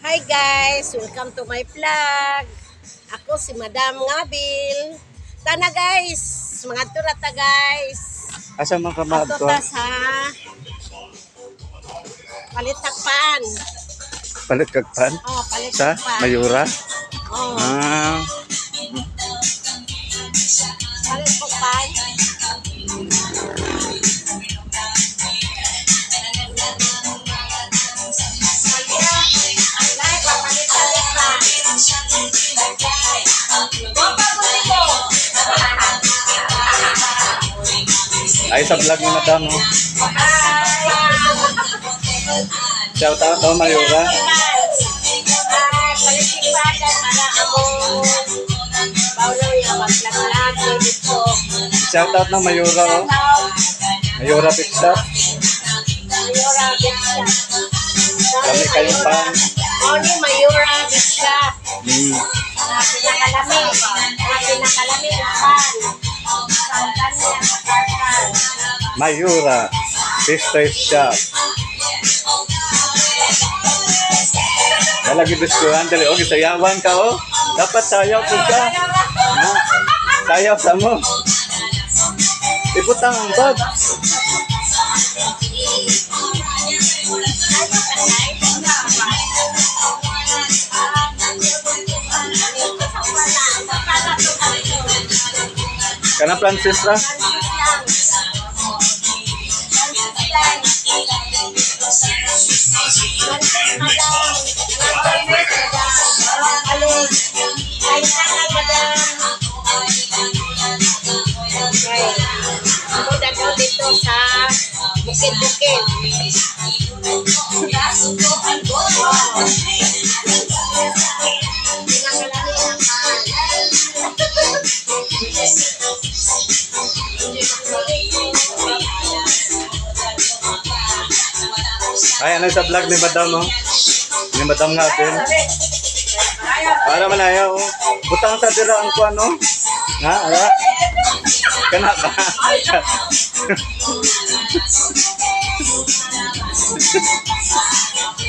Hi guys! Welcome to my vlog. Ako si Madam Ngabil. Tana guys! Mga turata guys. Asa man ka Ato maadto? ta sa Palitakpan. Palit kagpan? Oh, Sa Palitakpan. Mayura? Oh, Ah, Palitakpan. ay sa vlog ni Madam, no? Shout out to Mayura. Palitakpan para ako bawal yung maglag-lag dito. Shout out ng Mayura, oh. Mayura Pizza. Mayura Pizza. Kami kayong fan. Only Mayura Pizza. Mm. Pinakalami ang pan. Ang kanya, karkan. Mayura Pizza Shop. Nalagi diskuhan dali, oh, gisayawan ka, oh. Dapat sayaw po ka. Ha? Sayaw sa mo. Iputang ang bag. Kana Francis ra? Dito sa bukid-bukid. Pinakalami ang pan. Ay, ano sa vlog ni Madam, oh? Ni Madam natin. Para man ayaw, oh. Butang sa dira ang kuan, oh. Ha, ara? Kana ba?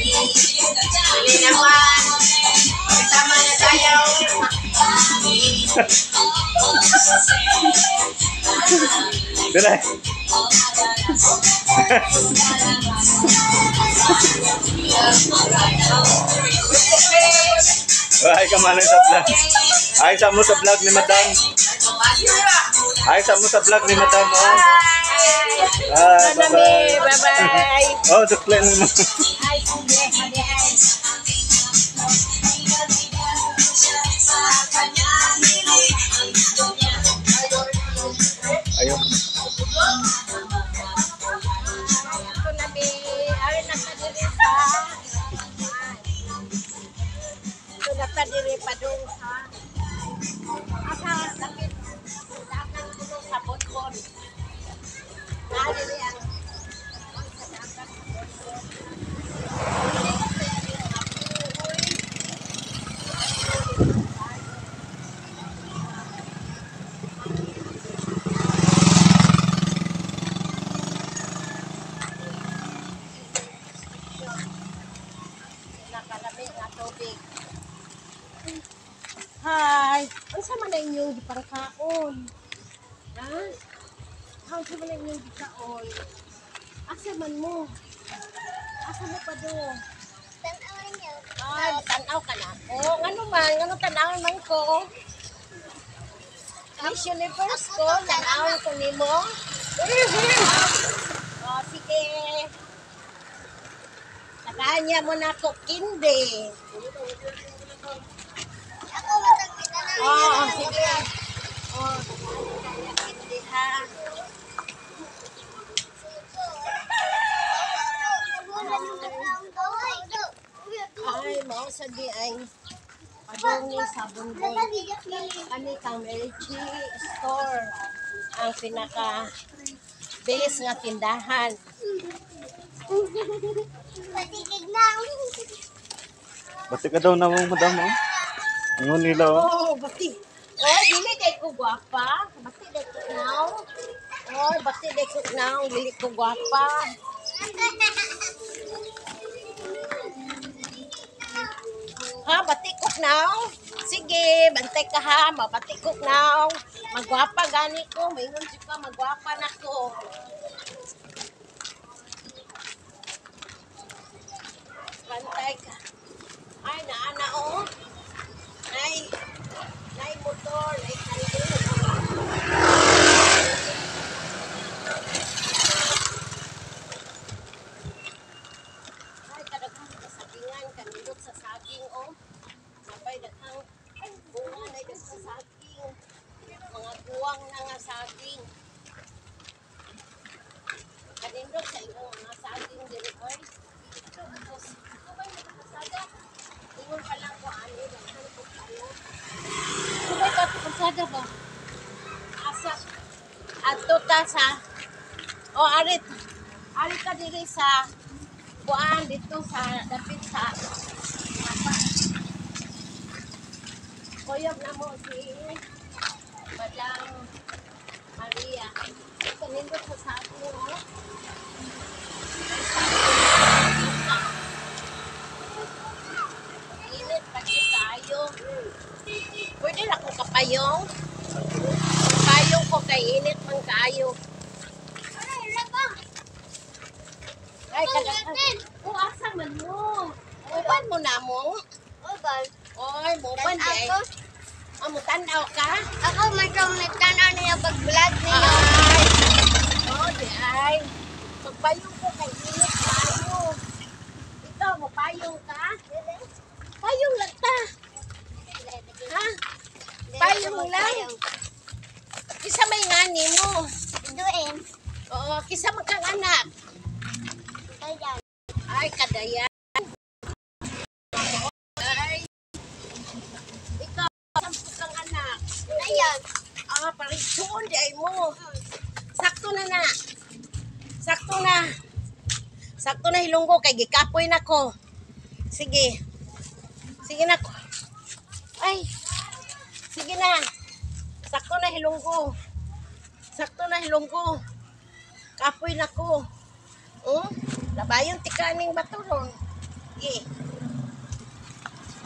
Hindi naman. Kasama na tayo. Dira. Ay, kamanay sa vlog. Ay, sa mo sa vlog ni Madam. Ay, sa mo sa vlog ni Madam, oh. Ay, bye-bye. Bye-bye. Oh, sukle mo. Ay, sige. Ayun. Ito na di. Ay, nakadiri sa. Ito nakadiri pa doon sa. Asa, lakit. Dakan ko doon sa Bonbon. Nakadiri ang. Sa dakan sa Bonbon. Nakalami nga tubig. Hi! Unsa man na inyong giparakaon? Ha? Unsa man na inyong gikaon? Asa man mo? Asa mo pa do? Tanawan niyo. Ay, tanaw ka na ako. Ngano man? Ngano tanawin man ko? Miss Universe ko, tanawin ko nimo. Oh, sige. Nakanya mo na ko kindi. Ako matagpita na. Oh, sige. Oh, kindi ha. Ay, mao sa di ay padungi sa Bonbon. Kani kang Melchi store ang pinaka bilis nga tindahan. Patigig lang. Bati ka daw na mo, Madam, oh. Ano nila, oh. Oh, bati. Oh, dili kay ko gwapa. Bati day ko now. Oh, bati day ko now, dili ko gwapa. ka, batikok now. Sige, bantay ka ha, mabatikok now. Magwapa gani ko, mayroon siya ka, magwapa na ko. Bantay ka. Ay, naana oh. Nay motor, nay kandil. Ay, kadaghang kasagingan, kanindot sa saging oh. Sabay daghang bunga na ito sa saging. Mga buwang na nga saging. Kanindot sa iyong mga saging diri oy. Ito ba yung nakasada? Ingon pa lang ko ano, daghang ko kayo. Ito ba ito nakasada ba? Asa? Ato ta sa o arit ka diri sa buwan dito sa dapit sa apa koyog na mo si Madam Maria ito nindot sa sabi mo init pati tayo pwede na ko kapayong payong ko kay init man kayo. Ay, kadang-kadang. Asa man mo. Uban mo na mo. Uban. Oy, muban di ay. Ako, Mutanaw ka? ako matanaw niya pag-vlog niya. Ay. Oh, di ay. Magpayong ko kay init tayo. Ito, mapayong ka? Payong lang ta. Ha? Payong lang. Kisa may ngani mo. Duin. Oo, kisa magkang anak. Ayan. Ay, kadayan. Ay. Ikaw, sampu kang anak. Ayan. Parisuon di ay mo. Sakto na na. Sakto na. Sakto na hilunggo kay gikapoy na ko. Sige. Sige na ko. Ay. Sige na. Sakto na hilunggo. Sakto na hilunggo. Kapoy na ko. Oh, labayon tika ning baturon. Sige.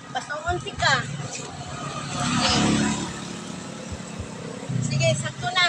Baturon tika. Sige. Sige, sakto na.